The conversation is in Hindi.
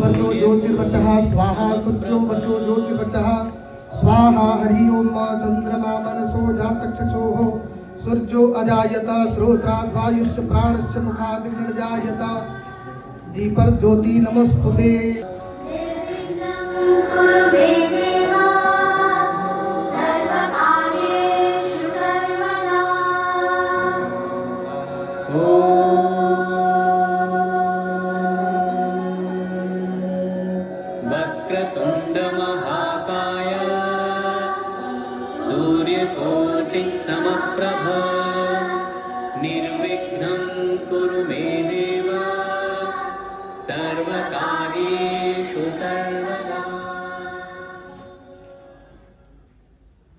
वर्चो ज्योतिर्वचः स्वाहा सूर्यो वर्चो ज्योतिर्वचः स्वाहा हरि ओम चंद्रमा मनसो जातचक्षुः सूर्यो अजायत श्रोत्राद् वायुश्च प्राणश्च मुखाद् निर्जायत दीपर ज्योति नमस्तुते। वक्रतुंड महाकाय सूर्यकोटि समप्रभ निर्विघ्नं कुरु मे देव सर्वकार्येषु सर्वदा।